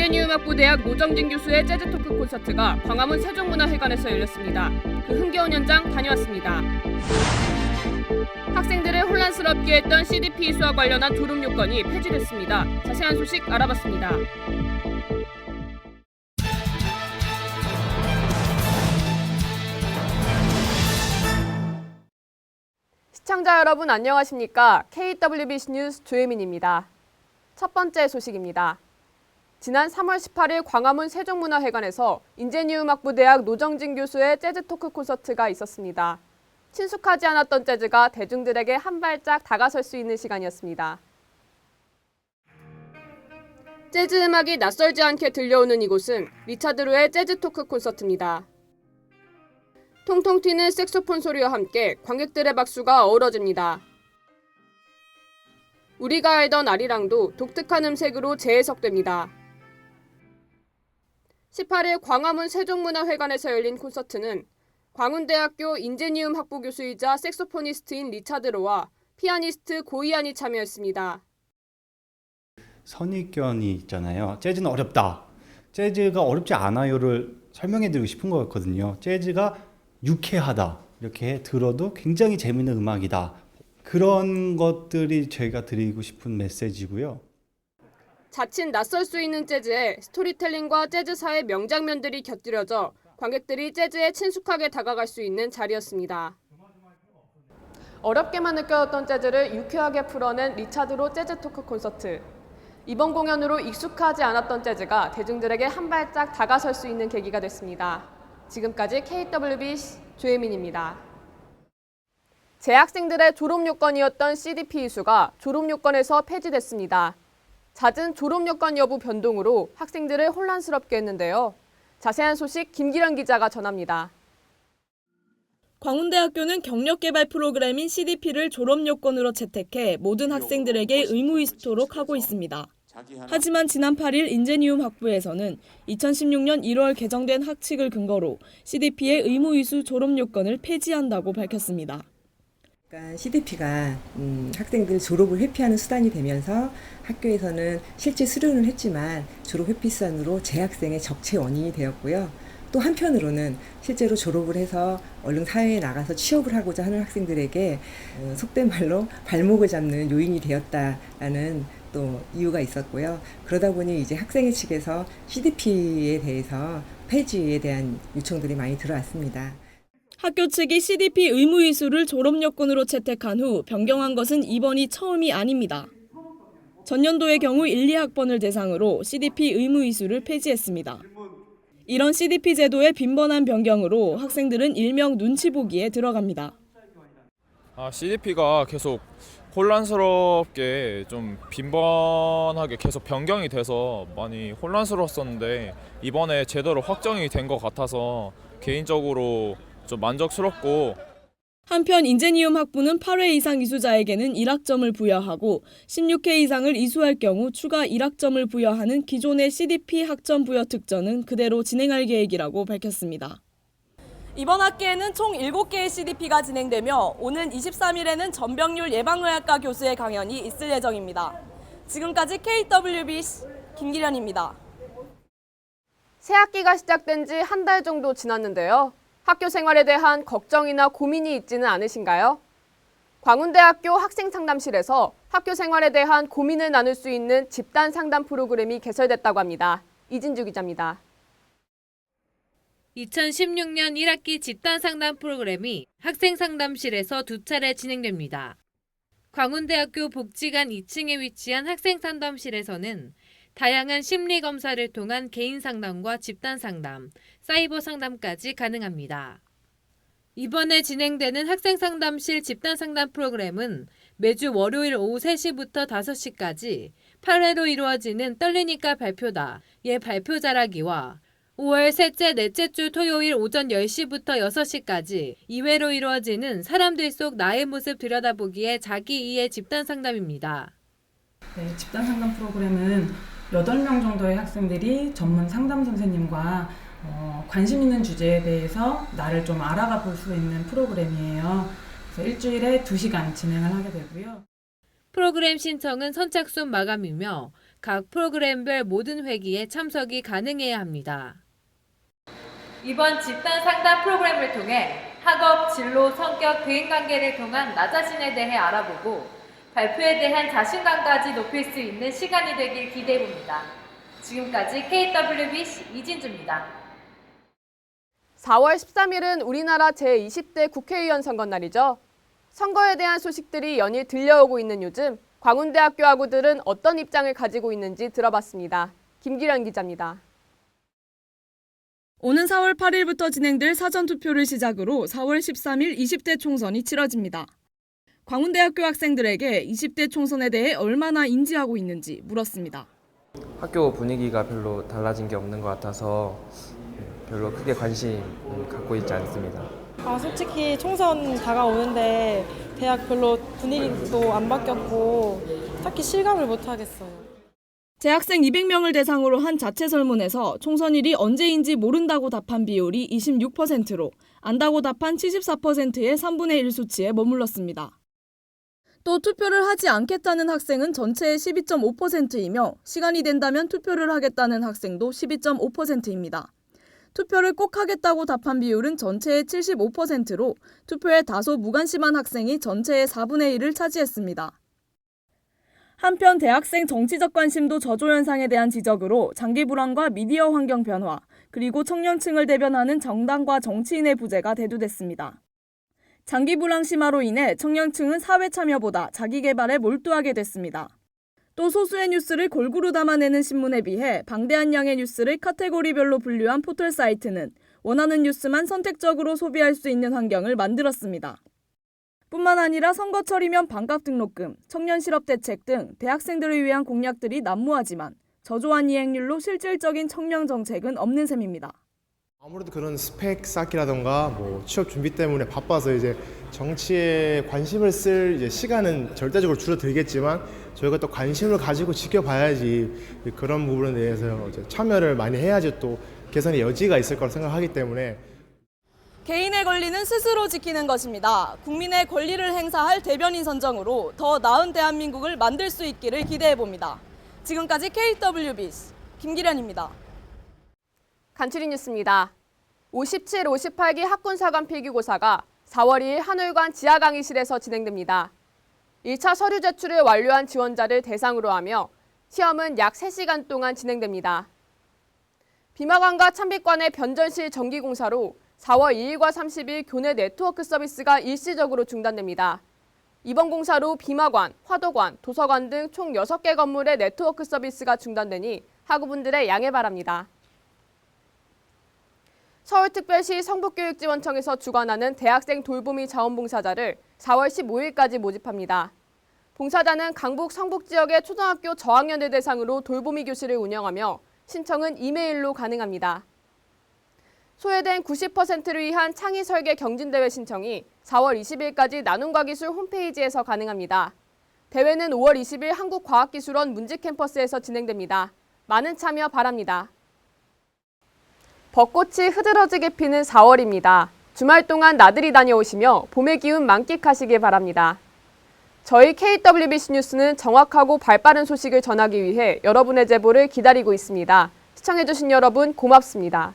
인제니음학부대학 노정진 교수의 재즈 토크 콘서트가 광화문 세종문화회관에서 열렸습니다. 그 흥겨운 현장 다녀왔습니다. 학생들을 혼란스럽게 했던 CDP 이수와 관련한 졸업 요건이 폐지됐습니다. 자세한 소식 알아봤습니다. 시청자 여러분 안녕하십니까? KWBC 뉴스 조혜민입니다. 첫 번째 소식입니다. 지난 3월 18일 광화문 세종문화회관에서 인제니음학부대학 노정진 교수의 재즈 토크 콘서트가 있었습니다. 친숙하지 않았던 재즈가 대중들에게 한 발짝 다가설 수 있는 시간이었습니다. 재즈 음악이 낯설지 않게 들려오는 이곳은 리차드 로의 재즈 토크 콘서트입니다. 통통 튀는 색소폰 소리와 함께 관객들의 박수가 어우러집니다. 우리가 알던 아리랑도 독특한 음색으로 재해석됩니다. 18일 광화문 세종문화회관에서 열린 콘서트는 광운대학교 인제니움 학부 교수이자 색소포니스트인 리차드 로와 피아니스트 고이안이 참여했습니다. 선입견이 있잖아요. 재즈는 어렵다. 재즈가 어렵지 않아요를 설명해드리고 싶은 거였거든요. 재즈가 유쾌하다. 이렇게 들어도 굉장히 재미있는 음악이다. 그런 것들이 저희가 드리고 싶은 메시지고요. 자칫 낯설 수 있는 재즈에 스토리텔링과 재즈사의 명장면들이 곁들여져 관객들이 재즈에 친숙하게 다가갈 수 있는 자리였습니다. 어렵게만 느껴졌던 재즈를 유쾌하게 풀어낸 리차드 로 재즈 토크 콘서트. 이번 공연으로 익숙하지 않았던 재즈가 대중들에게 한 발짝 다가설 수 있는 계기가 됐습니다. 지금까지 KWBC 조혜민입니다. 재학생들의 졸업 요건이었던 CDP 이수가 졸업 요건에서 폐지됐습니다. 잦은 졸업 요건 여부 변동으로 학생들을 혼란스럽게 했는데요. 자세한 소식 김기련 기자가 전합니다. 광운대학교는 경력개발 프로그램인 CDP를 졸업 요건으로 채택해 모든 학생들에게 의무이수토록 하고 있습니다. 하지만 지난 8일 인제니움 학부에서는 2016년 1월 개정된 학칙을 근거로 CDP의 의무이수 졸업 요건을 폐지한다고 밝혔습니다. CDP가 학생들 졸업을 회피하는 수단이 되면서 학교에서는 실제 수료는 했지만 졸업 회피 수단으로 재학생의 적체 원인이 되었고요. 또 한편으로는 실제로 졸업을 해서 얼른 사회에 나가서 취업을 하고자 하는 학생들에게 속된 말로 발목을 잡는 요인이 되었다라는 또 이유가 있었고요. 그러다 보니 이제 학생회 측에서 CDP에 대해서 폐지에 대한 요청들이 많이 들어왔습니다. 학교 측이 CDP 의무이수를 졸업 요건으로 채택한 후 변경한 것은 이번이 처음이 아닙니다. 전년도의 경우 1, 2학번을 대상으로 CDP 의무이수를 폐지했습니다. 이런 CDP 제도의 빈번한 변경으로 학생들은 일명 눈치 보기에 들어갑니다. CDP가 계속 혼란스럽게 좀 빈번하게 계속 변경이 돼서 많이 혼란스러웠었는데 이번에 제대로 확정이 된 것 같아서 개인적으로 좀 만족스럽고, 한편 인제니움 학부는 8회 이상 이수자에게는 1학점을 부여하고 16회 이상을 이수할 경우 추가 1학점을 부여하는 기존의 CDP 학점 부여 특전은 그대로 진행할 계획이라고 밝혔습니다. 이번 학기에는 총 7개의 CDP가 진행되며 오는 23일에는 전병률 예방의학과 교수의 강연이 있을 예정입니다. 지금까지 KWBC 김기련입니다. 새 학기가 시작된 지 한 달 정도 지났는데요. 학교 생활에 대한 걱정이나 고민이 있지는 않으신가요? 광운대학교 학생상담실에서 학교 생활에 대한 고민을 나눌 수 있는 집단 상담 프로그램이 개설됐다고 합니다. 이진주 기자입니다. 2016년 1학기 집단 상담 프로그램이 학생상담실에서 2차례 진행됩니다. 광운대학교 복지관 2층에 위치한 학생상담실에서는 다양한 심리 검사를 통한 개인 상담과 집단 상담, 사이버 상담까지 가능합니다. 이번에 진행되는 학생 상담실 집단 상담 프로그램은 매주 월요일 오후 3시부터 5시까지 8회로 이루어지는 떨리니까 발표다의 발표 잘하기와 5월 셋째, 넷째 주 토요일 오전 10시부터 6시까지 2회로 이루어지는 사람들 속 나의 모습 들여다보기의 자기 이해 집단 상담입니다. 네, 집단 상담 프로그램은 8명 정도의 학생들이 전문 상담 선생님과 관심 있는 주제에 대해서 나를 좀 알아가 볼 수 있는 프로그램이에요. 그래서 일주일에 2시간 진행을 하게 되고요. 프로그램 신청은 선착순 마감이며 각 프로그램별 모든 회기에 참석이 가능해야 합니다. 이번 집단 상담 프로그램을 통해 학업, 진로, 성격, 대인관계를 통한 나 자신에 대해 알아보고 발표에 대한 자신감까지 높일 수 있는 시간이 되길 기대해봅니다. 지금까지 KWB 이진주입니다. 4월 13일은 우리나라 제20대 국회의원 선거 날이죠. 선거에 대한 소식들이 연일 들려오고 있는 요즘 광운대학교 학우들은 어떤 입장을 가지고 있는지 들어봤습니다. 김기련 기자입니다. 오는 4월 8일부터 진행될 사전투표를 시작으로 4월 13일 20대 총선이 치러집니다. 광운대학교 학생들에게 20대 총선에 대해 얼마나 인지하고 있는지 물었습니다. 학교 분위기가 별로 달라진 게 없는 것 같아서 별로 크게 관심 갖고 있지 않습니다. 솔직히 총선 다가오는데 대학 별로 분위기도 안 바뀌었고 딱히 실감을 못 하겠어요. 재학생 200명을 대상으로 한 자체 설문에서 총선일이 언제인지 모른다고 답한 비율이 26%로 안다고 답한 74%의 3분의 1 수치에 머물렀습니다. 또 투표를 하지 않겠다는 학생은 전체의 12.5%이며 시간이 된다면 투표를 하겠다는 학생도 12.5%입니다. 투표를 꼭 하겠다고 답한 비율은 전체의 75%로 투표에 다소 무관심한 학생이 전체의 4분의 1을 차지했습니다. 한편 대학생 정치적 관심도 저조 현상에 대한 지적으로 장기 불황과 미디어 환경 변화, 그리고 청년층을 대변하는 정당과 정치인의 부재가 대두됐습니다. 장기 불황 심화로 인해 청년층은 사회 참여보다 자기 개발에 몰두하게 됐습니다. 또 소수의 뉴스를 골고루 담아내는 신문에 비해 방대한 양의 뉴스를 카테고리별로 분류한 포털 사이트는 원하는 뉴스만 선택적으로 소비할 수 있는 환경을 만들었습니다. 뿐만 아니라 선거철이면 반값 등록금, 청년 실업 대책 등 대학생들을 위한 공약들이 난무하지만 저조한 이행률로 실질적인 청년 정책은 없는 셈입니다. 아무래도 그런 스펙 쌓기라던가 뭐 취업 준비 때문에 바빠서 이제 정치에 관심을 쓸 이제 시간은 절대적으로 줄어들겠지만 저희가 또 관심을 가지고 지켜봐야지 그런 부분에 대해서 이제 참여를 많이 해야지 또 개선의 여지가 있을 거라 생각하기 때문에 개인의 권리는 스스로 지키는 것입니다. 국민의 권리를 행사할 대변인 선정으로 더 나은 대한민국을 만들 수 있기를 기대해봅니다. 지금까지 KWBS 김기련입니다. 간추린 뉴스입니다. 57, 58기 학군사관 필기고사가 4월 2일 한울관 지하강의실에서 진행됩니다. 1차 서류 제출을 완료한 지원자를 대상으로 하며 시험은 약 3시간 동안 진행됩니다. 비마관과 찬빛관의 변전실 정기공사로 4월 2일과 30일 교내 네트워크 서비스가 일시적으로 중단됩니다. 이번 공사로 비마관, 화도관, 도서관 등 총 6개 건물의 네트워크 서비스가 중단되니 학우분들의 양해 바랍니다. 서울특별시 성북교육지원청에서 주관하는 대학생 돌보미 자원봉사자를 4월 15일까지 모집합니다. 봉사자는 강북 성북 지역의 초등학교 저학년들 대상으로 돌보미 교실을 운영하며 신청은 이메일로 가능합니다. 소외된 90%를 위한 창의 설계 경진대회 신청이 4월 20일까지 나눔과기술 홈페이지에서 가능합니다. 대회는 5월 20일 한국과학기술원 문지캠퍼스에서 진행됩니다. 많은 참여 바랍니다. 벚꽃이 흐드러지게 피는 4월입니다. 주말 동안 나들이 다녀오시며 봄의 기운 만끽하시길 바랍니다. 저희 KWBC 뉴스는 정확하고 발빠른 소식을 전하기 위해 여러분의 제보를 기다리고 있습니다. 시청해주신 여러분 고맙습니다.